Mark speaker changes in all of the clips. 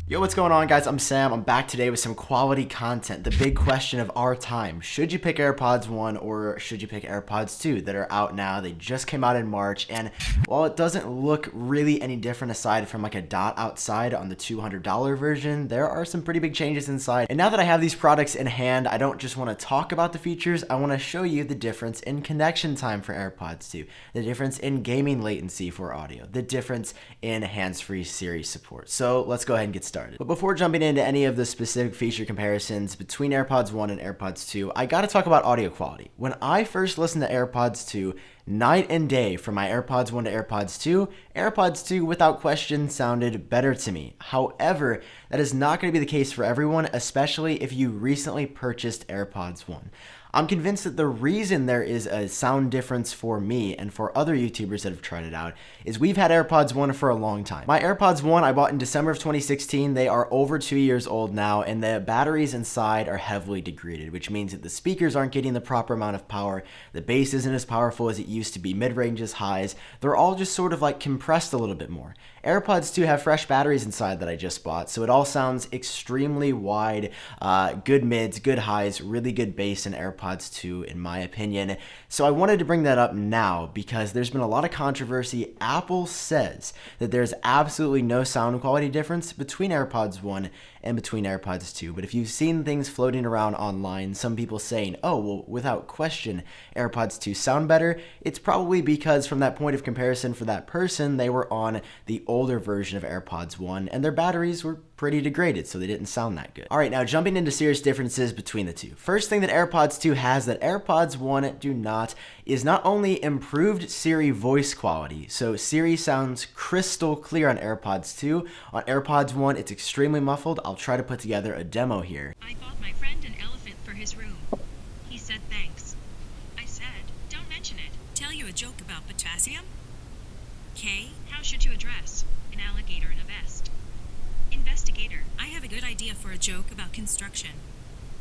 Speaker 1: Yo, what's going on, guys? I'm Sam. I'm back today with some quality content. The big question of our time. Should you pick AirPods 1 or should you pick AirPods 2 that are out now? They just came out in March, and while it doesn't look really any different aside from like a dot outside on the $200 version, there are some pretty big changes inside. And now that I have these products in hand, I don't just want to talk about the features, I want to show you the difference in connection time for AirPods 2, the difference in gaming latency for audio, the difference in hands-free Siri support. So let's go ahead and get started. But before jumping into any of the specific feature comparisons between AirPods 1 and AirPods 2, I gotta talk about audio quality. When I first listened to AirPods 2, night and day from my AirPods 1 to AirPods 2 without question sounded better to me. However, that is not going to be the case for everyone, especially if you recently purchased AirPods 1. I'm convinced that the reason there is a sound difference for me and for other YouTubers that have tried it out is we've had AirPods 1 for a long time. My AirPods 1 I bought in December of 2016. They are over 2 years old now, and the batteries inside are heavily degraded, which means that the speakers aren't getting the proper amount of power, the bass isn't as powerful as it used to be, mid-ranges, highs, they're all just sort of like compressed a little bit more. AirPods 2 have fresh batteries inside that I just bought, so it all sounds extremely wide, good mids, good highs, really good bass in AirPods 2 in my opinion. So I wanted to bring that up now because there's been a lot of controversy. Apple says that there's absolutely no sound quality difference between AirPods 1 and between AirPods 2. But if you've seen things floating around online, some people saying, oh, well, without question, AirPods 2 sound better, it's probably because from that point of comparison for that person, they were on the older version of AirPods 1 and their batteries were pretty degraded, so they didn't sound that good. All right, now jumping into serious differences between the two. First thing that AirPods 2 has that AirPods 1 do not is not only improved Siri voice quality, so Siri sounds crystal clear on AirPods 2. On AirPods 1, it's extremely muffled. I'll try to put together a demo here.
Speaker 2: I bought my friend an elephant for his room. He said thanks. I said, don't mention it. Tell you a joke about potassium? K, how should you address an alligator in a vest? Investigator, I have a good idea for a joke about construction,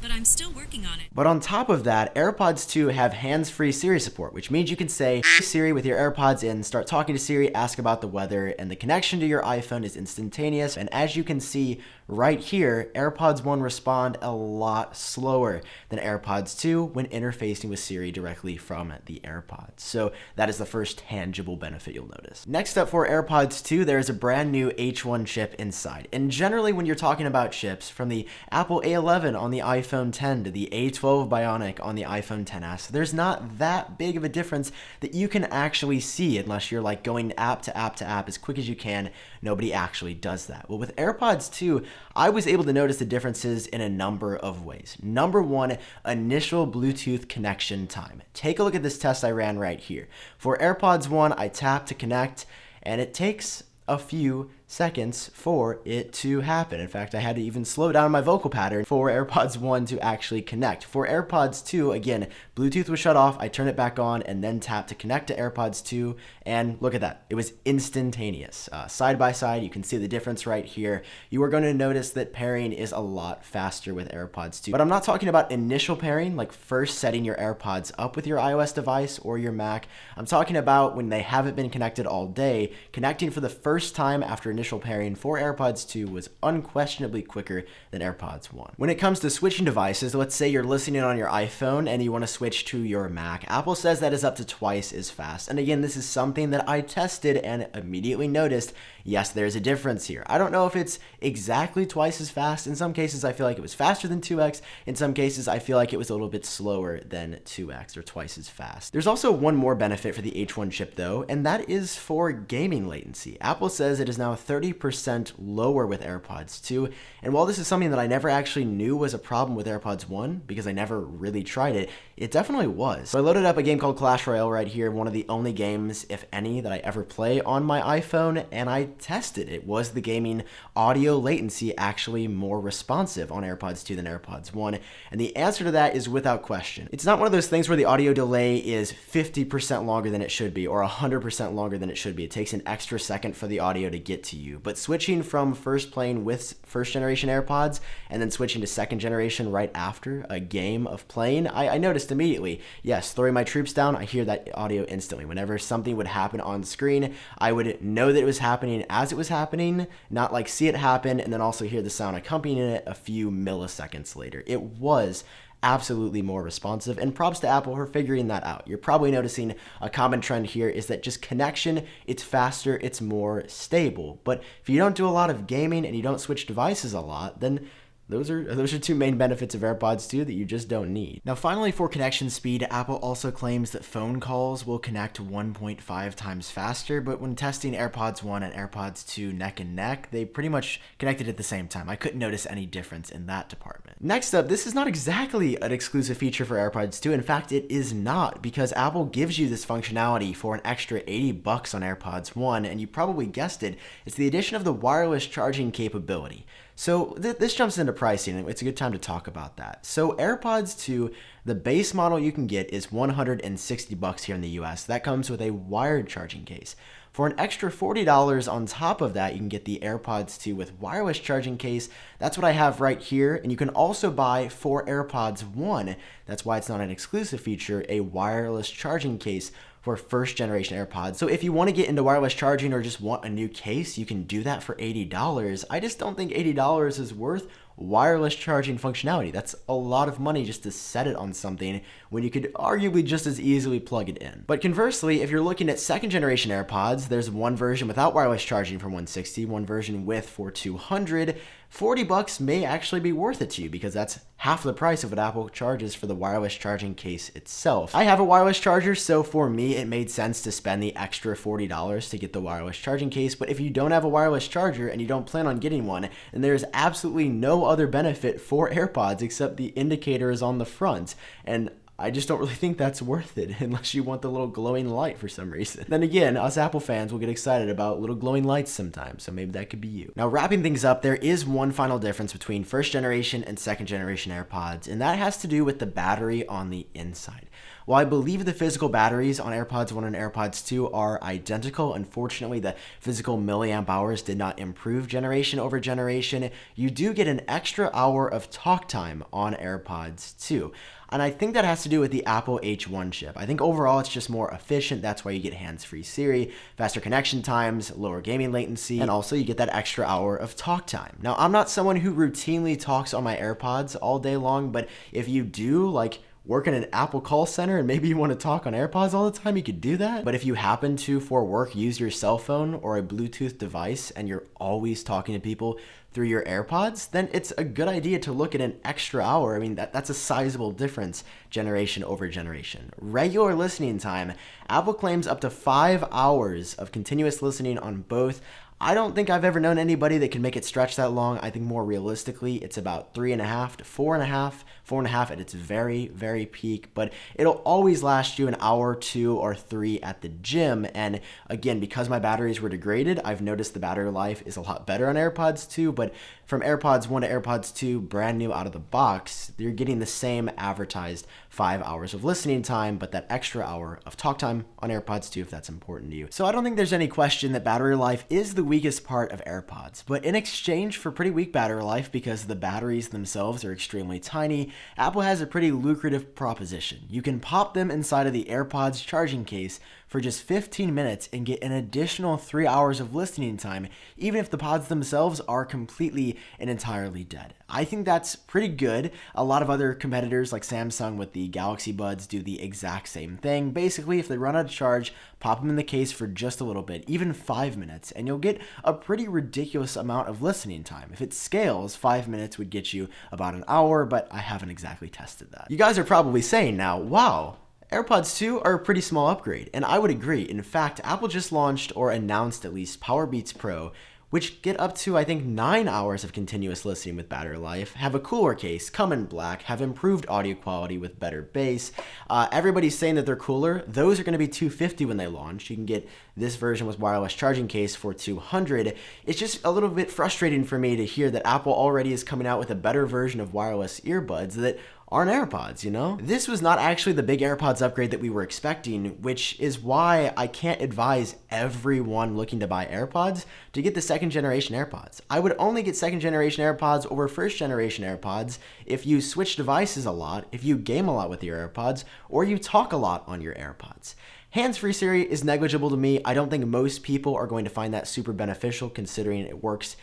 Speaker 2: but I'm still working on it.
Speaker 1: But on top of that, AirPods 2 have hands-free Siri support, which means you can say, hey Siri, with your AirPods in, start talking to Siri, ask about the weather, and the connection to your iPhone is instantaneous. And as you can see right here, AirPods 1 respond a lot slower than AirPods 2 when interfacing with Siri directly from the AirPods. So that is the first tangible benefit you'll notice. Next up for AirPods 2, there is a brand new H1 chip inside. And generally when you're talking about chips, from the Apple A11 on the iPhone 10 to the A12 Bionic on the iPhone XS, there's not that big of a difference that you can actually see unless you're like going app to app to app as quick as you can. Nobody actually does that. Well, with AirPods 2, I was able to notice the differences in a number of ways. Number one, initial Bluetooth connection time. Take a look at this test I ran right here. For AirPods 1, I tap to connect, and it takes a few seconds for it to happen. In fact, I had to even slow down my vocal pattern for AirPods 1 to actually connect. For AirPods 2, again, Bluetooth was shut off, I turned it back on and then tapped to connect to AirPods 2, and look at that. It was instantaneous. Side by side, you can see the difference right here. You are going to notice that pairing is a lot faster with AirPods 2. But I'm not talking about initial pairing, like first setting your AirPods up with your iOS device or your Mac. I'm talking about when they haven't been connected all day, connecting for the first time after initial pairing for AirPods 2 was unquestionably quicker than AirPods 1. When it comes to switching devices, let's say you're listening on your iPhone and you want to switch to your Mac, Apple says that is up to twice as fast. And again, this is something that I tested and immediately noticed, yes, there's a difference here. I don't know if it's exactly twice as fast. In some cases, I feel like it was faster than 2x. In some cases, I feel like it was a little bit slower than 2x or twice as fast. There's also one more benefit for the H1 chip though, and that is for gaming latency. Apple says it is now 30% lower with AirPods 2, and while this is something that I never actually knew was a problem with AirPods 1 because I never really tried it, it definitely was. So I loaded up a game called Clash Royale right here, one of the only games, if any, that I ever play on my iPhone, and I tested it. Was the gaming audio latency actually more responsive on AirPods 2 than AirPods 1? And the answer to that is without question. It's not one of those things where the audio delay is 50% longer than it should be or 100% longer than it should be. It takes an extra second for the audio to get to you. But switching from first playing with first generation AirPods and then switching to second generation right after a game of playing, I noticed immediately, yes, throwing my troops down, I hear that audio instantly. Whenever something would happen on screen, I would know that it was happening happening as it was happening, not like see it happen and then also hear the sound accompanying it a few milliseconds later. It was absolutely more responsive, and props to Apple for figuring that out. You're probably noticing a common trend here is that just connection, it's faster, it's more stable. But if you don't do a lot of gaming and you don't switch devices a lot, then those are two main benefits of AirPods 2 that you just don't need. Now finally, for connection speed, Apple also claims that phone calls will connect 1.5 times faster, but when testing AirPods 1 and AirPods 2 neck and neck, they pretty much connected at the same time. I couldn't notice any difference in that department. Next up, this is not exactly an exclusive feature for AirPods 2. In fact, it is not, because Apple gives you this functionality for an extra $80 on AirPods 1, and you probably guessed it, it's the addition of the wireless charging capability. So this jumps into pricing, and it's a good time to talk about that. So AirPods 2, the base model you can get is $160 here in the US. That comes with a wired charging case. For an extra $40 on top of that, you can get the AirPods 2 with wireless charging case. That's what I have right here. And you can also buy for AirPods 1, that's why it's not an exclusive feature, a wireless charging case for first generation AirPods. So if you want to get into wireless charging or just want a new case, you can do that for $80. I just don't think $80 is worth wireless charging functionality. That's a lot of money just to set it on something when you could arguably just as easily plug it in. But conversely, if you're looking at second generation AirPods, there's one version without wireless charging for $160, one version with for $200. $40 may actually be worth it to you because that's half the price of what Apple charges for the wireless charging case itself. I have a wireless charger, so for me it made sense to spend the extra $40 to get the wireless charging case. But if you don't have a wireless charger and you don't plan on getting one, then there's absolutely no other benefit for AirPods except the indicator is on the front. And I just don't really think that's worth it unless you want the little glowing light for some reason. Then again, us Apple fans will get excited about little glowing lights sometimes, so maybe that could be you. Now, wrapping things up, there is one final difference between first generation and second generation AirPods, and that has to do with the battery on the inside. While I believe the physical batteries on AirPods 1 and AirPods 2 are identical, unfortunately the physical milliamp hours did not improve generation over generation. You do get an extra hour of talk time on AirPods 2. And I think that has to do with the Apple H1 chip. I think overall it's just more efficient. That's why you get hands-free Siri, faster connection times, lower gaming latency, and also you get that extra hour of talk time. Now, I'm not someone who routinely talks on my AirPods all day long, but if you do, like, work in an Apple call center and maybe you want to talk on AirPods all the time, you could do that. But if you happen to, for work, use your cell phone or a Bluetooth device and you're always talking to people through your AirPods, then it's a good idea to look at an extra hour. I mean, that's a sizable difference generation over generation. Regular listening time, Apple claims up to 5 hours of continuous listening on both. I don't think I've ever known anybody that can make it stretch that long. I think more realistically, it's about 3.5 to 4.5, 4.5 at its very, very peak, but it'll always last you an hour, 2, or 3 at the gym. And again, because my batteries were degraded, I've noticed the battery life is a lot better on AirPods 2, but from AirPods 1 to AirPods 2, brand new out of the box, you're getting the same advertised 5 hours of listening time, but that extra hour of talk time on AirPods 2 if that's important to you. So I don't think there's any question that battery life is the weakest part of AirPods, but in exchange for pretty weak battery life because the batteries themselves are extremely tiny, Apple has a pretty lucrative proposition. You can pop them inside of the AirPods charging case for just 15 minutes and get an additional 3 hours of listening time, even if the pods themselves are completely and entirely dead. I think that's pretty good. A lot of other competitors like Samsung with the Galaxy Buds do the exact same thing. Basically, if they run out of charge, pop them in the case for just a little bit, even 5 minutes, and you'll get a pretty ridiculous amount of listening time. If it scales, 5 minutes would get you about an hour, but I haven't exactly tested that. You guys are probably saying now, wow, AirPods 2 are a pretty small upgrade, and I would agree. In fact, Apple just launched, or announced at least, Powerbeats Pro, which get up to, I think, 9 hours of continuous listening with battery life, have a cooler case, come in black, have improved audio quality with better bass. Everybody's saying that they're cooler. Those are going to be $250 when they launch. You can get this version with wireless charging case for $200. It's just a little bit frustrating for me to hear that Apple already is coming out with a better version of wireless earbuds that aren't AirPods, you know? This was not actually the big AirPods upgrade that we were expecting, which is why I can't advise everyone looking to buy AirPods to get the second generation AirPods. I would only get second generation AirPods over first generation AirPods if you switch devices a lot, if you game a lot with your AirPods, or you talk a lot on your AirPods. Hands-free Siri is negligible to me. I don't think most people are going to find that super beneficial considering it works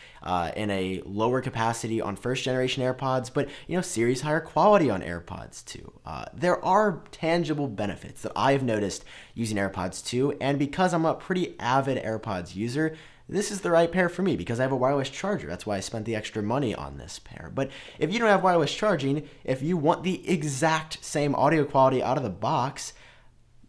Speaker 1: in a lower capacity on first generation AirPods, but Siri's higher quality on AirPods too. There are tangible benefits that I've noticed using AirPods 2, and because I'm a pretty avid AirPods user, this is the right pair for me because I have a wireless charger. That's why I spent the extra money on this pair. But if you don't have wireless charging, if you want the exact same audio quality out of the box,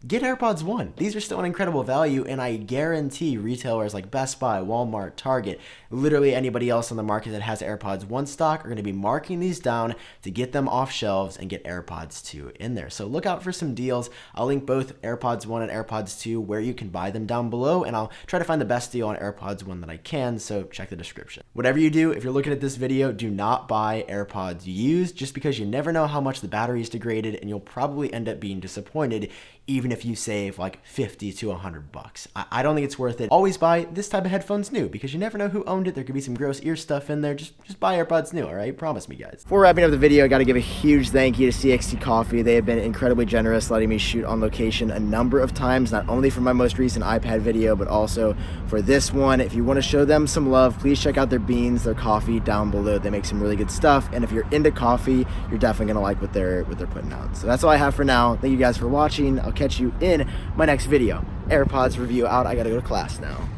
Speaker 1: get AirPods 1. These are still an incredible value, and I guarantee retailers like Best Buy, Walmart, Target, literally anybody else on the market that has AirPods 1 stock are going to be marking these down to get them off shelves and get AirPods 2 in there. So look out for some deals. I'll link both AirPods 1 and AirPods 2 where you can buy them down below, and I'll try to find the best deal on AirPods 1 that I can, so check the description. Whatever you do, if you're looking at this video, do not buy AirPods used just because you never know how much the battery is degraded, and you'll probably end up being disappointed even if you save like 50 to 100 bucks. I don't think it's worth it. Always buy this type of headphones new because you never know who owned it. There could be some gross ear stuff in there. Just buy AirPods new, all right? Promise me, guys. Before wrapping up the video, I got to give a huge thank you to CXT Coffee. They have been incredibly generous letting me shoot on location a number of times, not only for my most recent iPad video, but also for this one. If you want to show them some love, please check out their beans, their coffee down below. They make some really good stuff, and if you're into coffee, you're definitely gonna like what they're putting out. So that's all I have for now. Thank you guys for watching. I'll catch you in my next video. AirPods review out. I gotta go to class now.